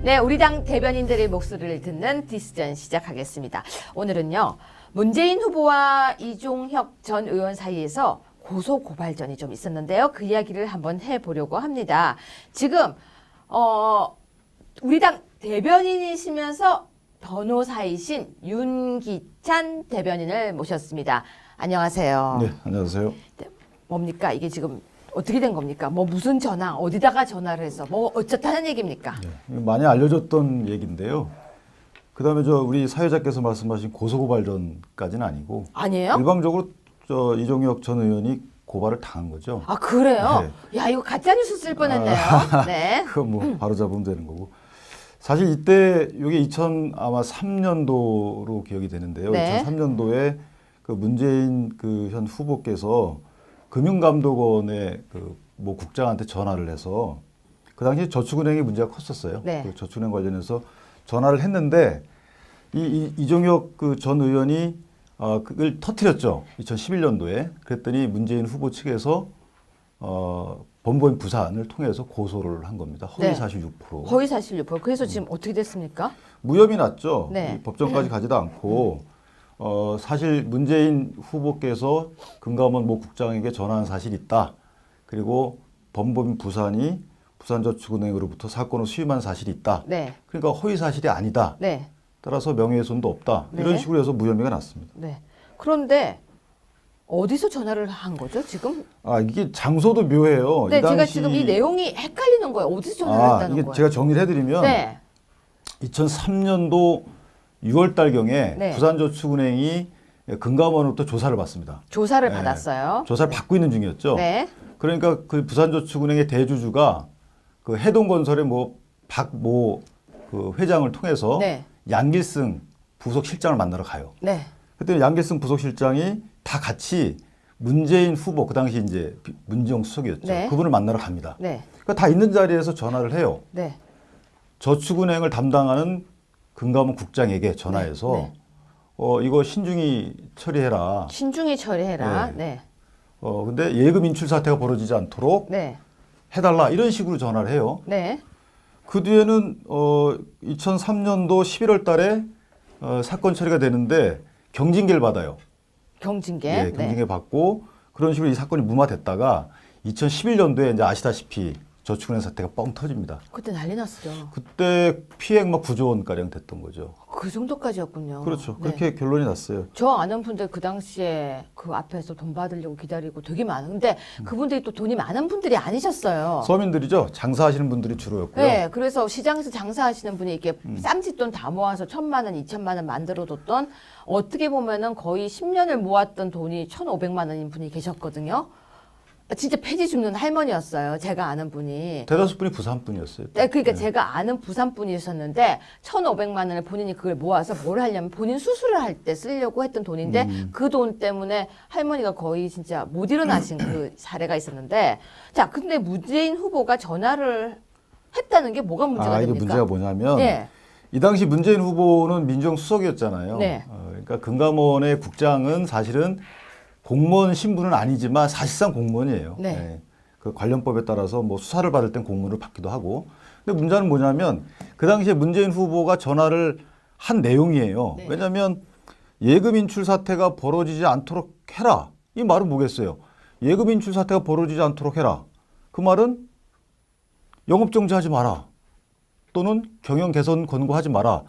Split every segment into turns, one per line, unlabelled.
네, 우리 당 대변인들의 목소리를 듣는 디스전 시작하겠습니다. 오늘은요, 문재인 후보와 이종혁 전 의원 사이에서 고소 고발전이 좀 있었는데요. 그 이야기를 한번 해보려고 합니다. 지금 우리 당 대변인이시면서 변호사이신 윤기찬 대변인을 모셨습니다. 안녕하세요.
네, 안녕하세요.
네, 뭡니까? 이게 지금 어떻게 된 겁니까? 뭐 무슨 전화, 어디다가 전화를 해서 뭐 어쩌다는 얘기입니까?
네, 많이 알려졌던 얘기인데요. 그다음에 우리 사회자께서 말씀하신 고소고발전까지는 아니고
아니에요?
일방적으로 이종혁 전 의원이 고발을 당한 거죠.
아, 그래요?
네.
야, 이거 가짜뉴스 쓸 뻔했네요. 네.
그거 뭐 바로 잡으면 되는 거고. 사실 이때 이게 2003년도로 기억이 되는데요.
네.
2003년도에 그 문재인 그 현 후보께서 금융감독원의 그 뭐 국장한테 전화를 해서 그 당시 저축은행의 문제가 컸었어요.
네.
그 저축은행 관련해서 전화를 했는데 이종혁 그 전 의원이 그걸 터뜨렸죠. 2011년도에. 그랬더니 문재인 후보 측에서 법무법인 부산을 통해서 고소를 한 겁니다. 허위사실 유포로.
허위사실 유포. 그래서 지금 어떻게 됐습니까?
무혐의 났죠.
네.
법정까지 가지도 않고 사실 문재인 후보께서 금감원 모 국장에게 전화한 사실이 있다. 그리고 법무법인 부산이 부산저축은행으로부터 사건을 수임한 사실이 있다.
네.
그러니까 허위사실이 아니다.
네.
따라서 명예훼손도 없다.
네.
이런 식으로 해서 무혐의가 났습니다.
네. 그런데 어디서 전화를 한 거죠, 지금?
이게 장소도 묘해요.
네,
이 당시
제가 지금 이 내용이 헷갈리는 거예요. 어디서 전화를 했다는
이게
거예요?
제가 정리를 해드리면
네.
2003년도 6월달경에
네.
부산저축은행이 금감원으로부터 조사를 받습니다.
조사를
네.
받았어요.
조사를 받고 있는 중이었죠.
네.
그러니까 그 부산저축은행의 대주주가 그 해동건설의 박모 그 회장을 통해서
네.
양길승 부속실장을 만나러 가요.
네.
그때 양길승 부속실장이 다 같이 문재인 후보 그 당시 이제 문재영 수석이었죠.
네.
그분을 만나러 갑니다.
네.
그러니까 다 있는 자리에서 전화를 해요.
네.
저축은행을 담당하는 금감원 국장에게 전화해서
네.
이거 신중히 처리해라.
신중히 처리해라.
네.
네.
근데 예금 인출 사태가 벌어지지 않도록
네.
해달라 이런 식으로 전화를 해요.
네.
그 뒤에는 2003년도 11월 달에 사건 처리가 되는데 경징계를 받아요.
경징계.
예, 경징계 받고 그런 식으로 이 사건이 무마됐다가 2011년도에 이제 아시다시피 저축은행 사태가 뻥 터집니다.
그때 난리 났었죠.
그때 피해액 막 9조 원가량 됐던 거죠.
그 정도까지였군요.
그렇죠.
네.
그렇게 결론이 났어요.
저 아는 분들 그 당시에 그 앞에서 돈 받으려고 기다리고 되게 많은데 그분들이 또 돈이 많은 분들이 아니셨어요.
서민들이죠. 장사하시는 분들이 주로였고요.
네, 그래서 시장에서 장사하시는 분이 이렇게 쌈짓돈 다 모아서 1,000만 원, 2,000만 원 만들어뒀던 어떻게 보면은 거의 10년을 모았던 돈이 1,500만 원인 분이 계셨거든요. 진짜 폐지 죽는 할머니였어요. 제가 아는 분이.
대다수 분이 부산 분이었어요.
네, 그러니까 제가 아는 부산 분이셨는데 1,500만 원을 본인이 그걸 모아서 뭘 하려면 본인 수술을 할 때 쓰려고 했던 돈인데 그 돈 때문에 할머니가 거의 진짜 못 일어나신 그 사례가 있었는데 자, 근데 문재인 후보가 전화를 했다는 게 뭐가 문제가
이게
됩니까?
문제가 뭐냐면
네.
이 당시 문재인 후보는 민주당 수석이었잖아요.
네.
그러니까 금감원의 국장은 사실은 공무원 신분은 아니지만 사실상 공무원이에요.
네.
그 관련법에 따라서 뭐 수사를 받을 땐 공무원을 받기도 하고. 근데 문제는 뭐냐면 그 당시에 문재인 후보가 전화를 한 내용이에요.
네.
왜냐하면 예금 인출 사태가 벌어지지 않도록 해라. 이 말은 뭐겠어요? 예금 인출 사태가 벌어지지 않도록 해라. 그 말은 영업 정지하지 마라. 또는 경영 개선 권고하지 마라.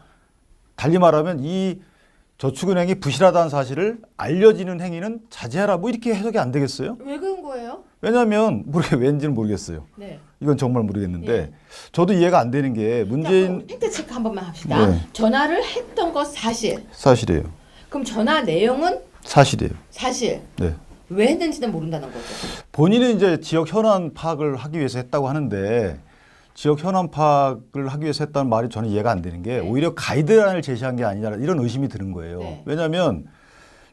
달리 말하면 이 저축은행이 부실하다는 사실을 알려지는 행위는 자제하라. 뭐 이렇게 해석이 안 되겠어요?
왜 그런 거예요?
왜냐하면 왠지는 모르겠어요.
네.
이건 정말 모르겠는데
네.
저도 이해가 안 되는 게 문재인
팩트 체크 한 번만 합시다.
네.
전화를 했던 거 사실.
사실이에요.
그럼 전화 내용은
사실이에요.
사실.
네.
왜 했는지는 모른다는 거죠.
본인은 이제 지역 현안 파악을 하기 위해서 했다고 하는데 지역 현안 파악을 하기 위해서 했다는 말이 저는 이해가 안 되는 게
네.
오히려 가이드라인을 제시한 게 아니냐 이런 의심이 드는 거예요.
네.
왜냐하면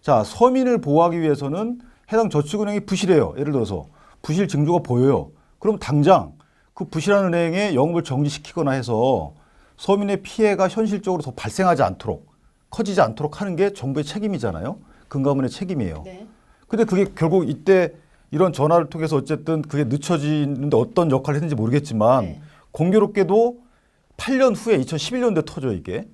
자 서민을 보호하기 위해서는 해당 저축은행이 부실해요. 예를 들어서 부실 징조가 보여요. 그럼 당장 그 부실한 은행의 영업을 정지시키거나 해서 서민의 피해가 현실적으로 더 발생하지 않도록 커지지 않도록 하는 게 정부의 책임이잖아요. 금감원의 책임이에요.
네.
근데 그게 결국 이때 이런 전화를 통해서 어쨌든 그게 늦춰지는데 어떤 역할을 했는지 모르겠지만
네.
공교롭게도 8년 후에 2011년도에 터져 이게.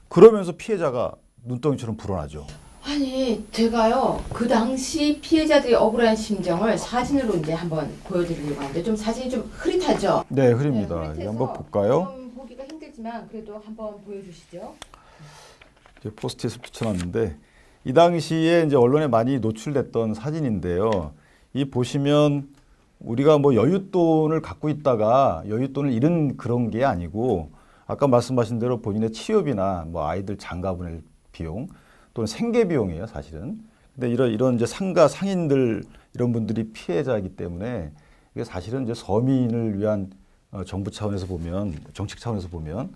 그러면서 피해자가 눈덩이처럼 불어나죠.
아니, 제가요, 그 당시 피해자들이 억울한 심정을 사진으로 이제 한번 보여드리려고 하는데, 좀 사진이 좀 흐릿하죠?
네, 흐립니다.
흐릿해서
이제 한번 볼까요?
좀 보기가 힘들지만, 그래도 한번 보여주시죠.
이제 포스트잇을 붙여놨는데, 이 당시에 이제 언론에 많이 노출됐던 사진인데요. 이 보시면 우리가 뭐 여윳돈을 갖고 있다가 여윳돈을 잃은 그런 게 아니고, 아까 말씀하신 대로 본인의 취업이나 뭐 아이들 장가 보낼 비용 또는 생계 비용이에요, 사실은. 근데 이런 이제 상가 상인들 이런 분들이 피해자이기 때문에 이게 사실은 이제 서민을 위한 정부 차원에서 보면, 정책 차원에서 보면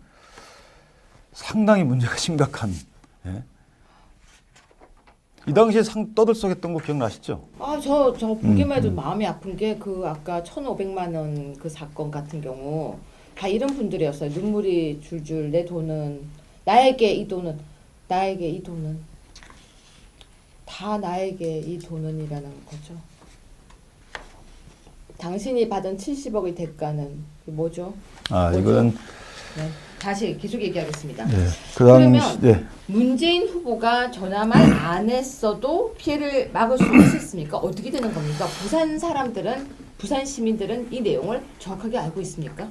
상당히 문제가 심각한. 예? 이 당시에 떠들썩했던 거 기억나시죠?
아, 저 보기만 해도 마음이 아픈 게 그 아까 1,500만 원 그 사건 같은 경우 다 이런 분들이었어요. 눈물이 줄줄 내 돈은 나에게 이 돈은 다 나에게 이 돈은이라는 거죠. 당신이 받은 70억의 대가는 뭐죠?
아,
뭐죠?
이거는
네, 다시 계속 얘기하겠습니다.
네,
그러면
네.
문재인 후보가 전화만 안 했어도 피해를 막을 수 있었습니까? 어떻게 되는 겁니까? 부산 시민들은 이 내용을 정확하게 알고 있습니까?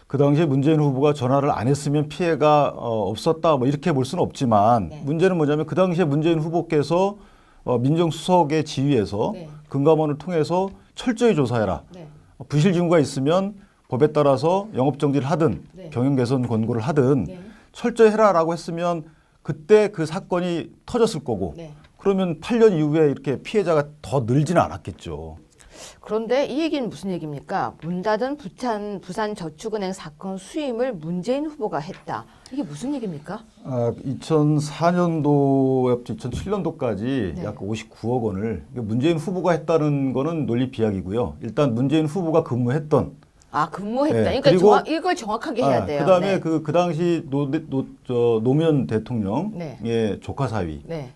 그 당시에 문재인 후보가 전화를 안 했으면 피해가 없었다 뭐 이렇게 볼 수는 없지만
네.
문제는 뭐냐면 그 당시에 문재인 후보께서 민정수석의 지휘에서
네.
금감원을 통해서 철저히 조사해라.
네.
부실 징후가 있으면 법에 따라서 영업정지를 하든
네.
경영개선 권고를 하든
네.
철저히 해라라고 했으면 그때 그 사건이 터졌을 거고
네.
그러면 8년 이후에 이렇게 피해자가 더 늘지는 않았겠죠.
그런데 이 얘기는 무슨 얘기입니까? 문 닫은 부산저축은행 사건 수임을 문재인 후보가 했다. 이게 무슨 얘기입니까?
2004년도부터 2007년도까지
네.
약 59억 원을 문재인 후보가 했다는 거는 논리 비약이고요. 일단 문재인 후보가 근무했던
근무했다.
네,
그러니까
그리고
이걸 정확하게 해야 돼요.
그다음에
네.
그 당시 노무현 대통령의
네.
조카 사위
네.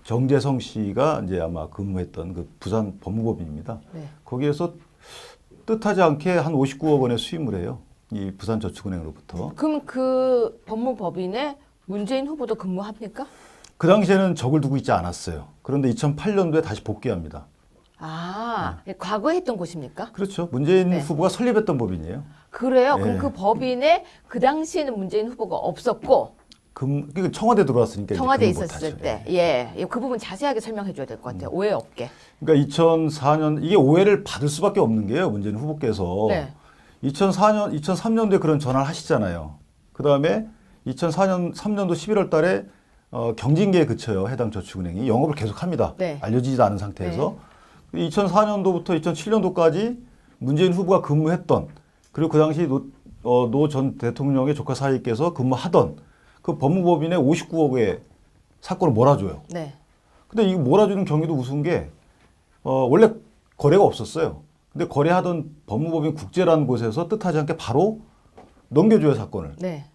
정재성 씨가 이제 아마 근무했던 그 부산 법무법인입니다.
네.
거기에서 뜻하지 않게 한 59억 원의 수임을 해요. 이 부산저축은행으로부터.
그럼 그 법무법인에 문재인 후보도 근무합니까?
그 당시에는 적을 두고 있지 않았어요. 그런데 2008년도에 다시 복귀합니다.
과거에 했던 곳입니까?
그렇죠. 문재인
네.
후보가 설립했던 법인이에요.
그래요?
네.
그럼 그 법인에 그 당시에는 문재인 후보가 없었고
그러니까 청와대 들어왔으니까 이제
청와대에
근무
있었을
못하죠.
때, 그 부분 자세하게 설명해 줘야 될 것 같아요. 오해 없게.
그러니까 2004년 이게 오해를 받을 수밖에 없는 게요. 문재인 후보께서
네.
2003년도에 그런 전화를 하시잖아요. 그 다음에 3년도 11월 달에 경징계에 그쳐요. 해당 저축은행이 영업을 계속합니다.
네.
알려지지도 않은 상태에서 2004년도부터 2007년도까지 문재인 후보가 근무했던 그리고 그 당시 노 전 대통령의 조카 사위께서 근무하던 그 법무법인에 59억의 사건을 몰아줘요.
네.
근데 이 몰아주는 경위도 우스운 게 원래 거래가 없었어요. 근데 거래하던 법무법인 국제라는 곳에서 뜻하지 않게 바로 넘겨줘요, 사건을.
네.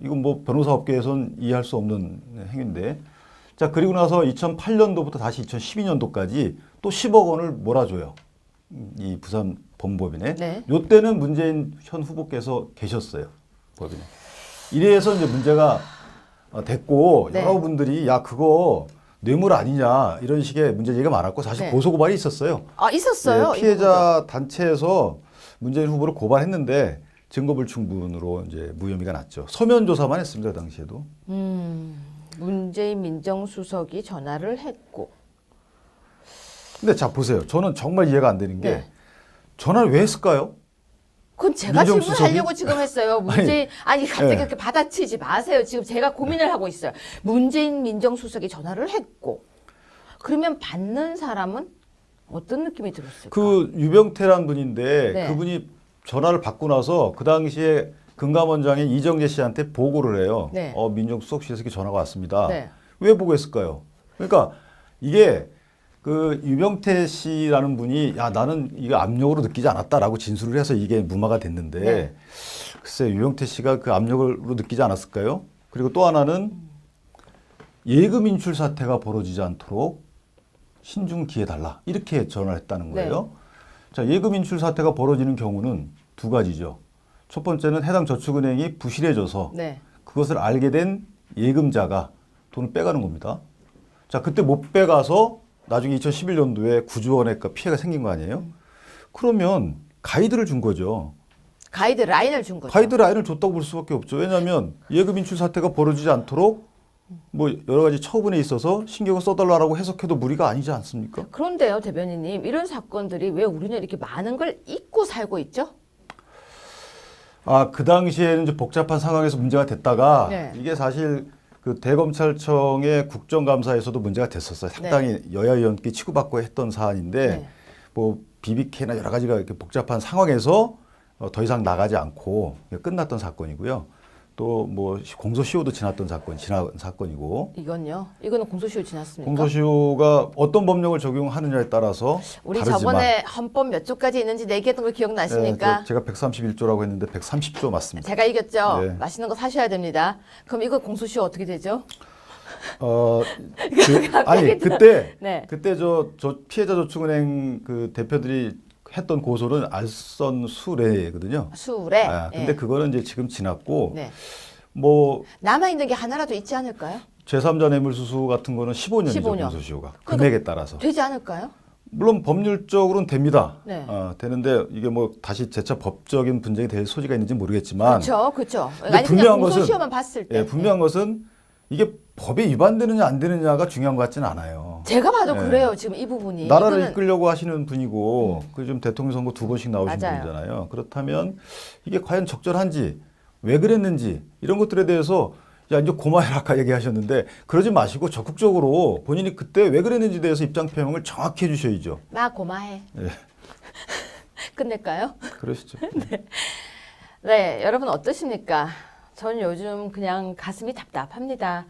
이건 뭐 변호사 업계에선 이해할 수 없는 행위인데. 자, 그리고 나서 2008년도부터 다시 2012년도까지 또 10억 원을 몰아줘요. 이 부산 법무법인에.
네.
요때는 문재인 현 후보께서 계셨어요, 법인에. 이래서 이제 문제가 됐고
네.
여러분들이 야 그거 뇌물 아니냐 이런 식의 문제 제기가 많았고 사실
네.
고소 고발이 있었어요.
있었어요?
네, 피해자 단체에서 문재인 후보를 고발했는데 증거불충분으로 이제 무혐의가 났죠. 서면 조사만 했습니다, 그 당시에도.
문재인 민정수석이 전화를 했고.
근데 자 보세요. 저는 정말 이해가 안 되는 게
네.
전화를 왜 했을까요?
그건 제가
민정수석이?
질문하려고 지금 했어요. 갑자기
네.
그렇게 받아치지 마세요. 지금 제가 고민을 하고 있어요. 문재인 민정수석이 전화를 했고, 그러면 받는 사람은 어떤 느낌이 들었을까?
그 유병태란 분인데
네.
그분이 전화를 받고 나서 그 당시에 금감원장인 이정재 씨한테 보고를 해요.
네.
민정수석실에서 이렇게 전화가 왔습니다.
네.
왜 보고했을까요? 그러니까 이게 그 유병태 씨라는 분이 야 나는 이거 압력으로 느끼지 않았다라고 진술을 해서 이게 무마가 됐는데
네.
글쎄 유병태 씨가 그 압력으로 느끼지 않았을까요? 그리고 또 하나는 예금 인출 사태가 벌어지지 않도록 신중 기해 달라 이렇게 전화를 했다는 거예요.
네.
자 예금 인출 사태가 벌어지는 경우는 두 가지죠. 첫 번째는 해당 저축은행이 부실해져서
네.
그것을 알게 된 예금자가 돈을 빼가는 겁니다. 자, 그때 못 빼가서 나중에 2011년도에 9조 원의 피해가 생긴 거 아니에요? 그러면 가이드를 준 거죠.
가이드라인을 준 거죠.
가이드라인을 줬다고 볼 수밖에 없죠. 왜냐하면 예금 인출 사태가 벌어지지 않도록 뭐 여러 가지 처분에 있어서 신경을 써달라고 해석해도 무리가 아니지 않습니까?
그런데요, 대변인님, 이런 사건들이 왜 우리는 이렇게 많은 걸 잊고 살고 있죠?
아, 그 당시에는 이제 복잡한 상황에서 문제가 됐다가
네.
이게 사실 그 대검찰청의 국정감사에서도 문제가 됐었어요. 상당히 여야 의원끼리 치고받고 했던 사안인데
네.
뭐 BBK나 여러 가지가 이렇게 복잡한 상황에서 더 이상 나가지 않고 끝났던 사건이고요. 또 뭐 공소시효도 지난 사건이고
이거는 공소시효 지났습니까?
공소시효가 어떤 법령을 적용하느냐에 따라서
우리
다르지만
저번에 헌법 몇 조까지 있는지 내기했던 거 기억나십니까?
제가 131조라고 했는데 130조 맞습니다.
제가 이겼죠.
네.
맛있는 거 사셔야 됩니다. 그럼 이거 공소시효 어떻게 되죠?
아니 그때
네.
그때 저 피해자 저축은행 그 대표들이 했던 고소는 알선 수뢰거든요.
수래.
아, 근데 그거는 이제 지금 지났고
네.
뭐
남아 있는 게 하나라도 있지 않을까요?
제3자 뇌물수수 같은 거는 15년이죠
15년.
공소시효가 금액에 따라서.
되지 않을까요?
물론 법률적으로는 됩니다.
네.
되는데 이게 뭐 다시 재차 법적인 분쟁이 될 소지가 있는지 모르겠지만
그렇죠.
근데
아니
분명한
그냥
것은
공소시효만 봤을 때.
분명한 것은 이게 법에 위반되느냐 안 되느냐가 중요한 것 같지는 않아요.
제가 봐도
네.
그래요. 지금 이 부분이.
나라를
이거는
이끌려고 하시는 분이고 그 좀 대통령 선거 2번씩 나오신
맞아요.
분이잖아요. 그렇다면 이게 과연 적절한지 왜 그랬는지 이런 것들에 대해서 야 이제 고마해라 아까 얘기하셨는데 그러지 마시고 적극적으로 본인이 그때 왜 그랬는지에 대해서 입장 표명을 정확히 해주셔야죠.
나 고마해.
예,
끝낼까요?
그러시죠.
네, 여러분 어떠십니까? 저는 요즘 그냥 가슴이 답답합니다.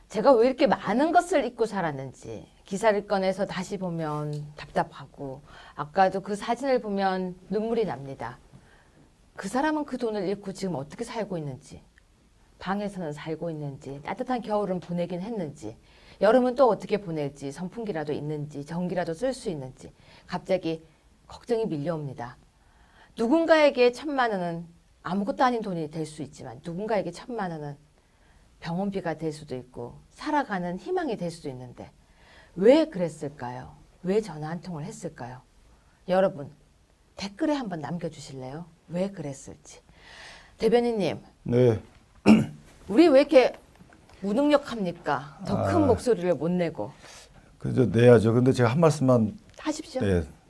제가 왜 이렇게 많은 것을 잊고 살았는지 기사를 꺼내서 다시 보면 답답하고 아까도 그 사진을 보면 눈물이 납니다. 그 사람은 그 돈을 잃고 지금 어떻게 살고 있는지, 방에서는 살고 있는지, 따뜻한 겨울은 보내긴 했는지, 여름은 또 어떻게 보낼지, 선풍기라도 있는지, 전기라도 쓸 수 있는지 갑자기 걱정이 밀려옵니다. 누군가에게 1,000만 원은 아무것도 아닌 돈이 될 수 있지만 누군가에게 1,000만 원은 병원비가 될 수도 있고 살아가는 희망이 될 수도 있는데 왜 그랬을까요? 왜 전화 한 통을 했을까요? 여러분 댓글에 한번 남겨주실래요? 왜 그랬을지. 대변인님,
네.
우리 왜 이렇게 무능력합니까? 더 큰 목소리를 못 내고.
그저 내야죠. 근데 제가 한 말씀만
하십시오.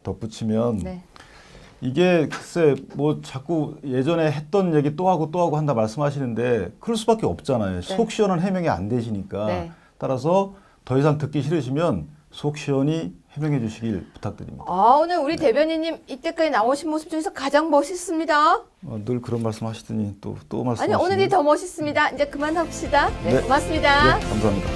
덧붙이면
네.
이게 글쎄 뭐 자꾸 예전에 했던 얘기 또 하고 한다 말씀하시는데 그럴 수밖에 없잖아요. 속 시원한 해명이 안 되시니까.
네.
따라서 더 이상 듣기 싫으시면 속 시원히 해명해 주시길 부탁드립니다.
오늘 우리 대변인님 이때까지 나오신 모습 중에서 가장 멋있습니다.
늘 그런 말씀 하시더니 또
아니
말씀하시네요.
오늘이 더 멋있습니다. 이제 그만합시다. 네,
네.
고맙습니다.
네, 감사합니다.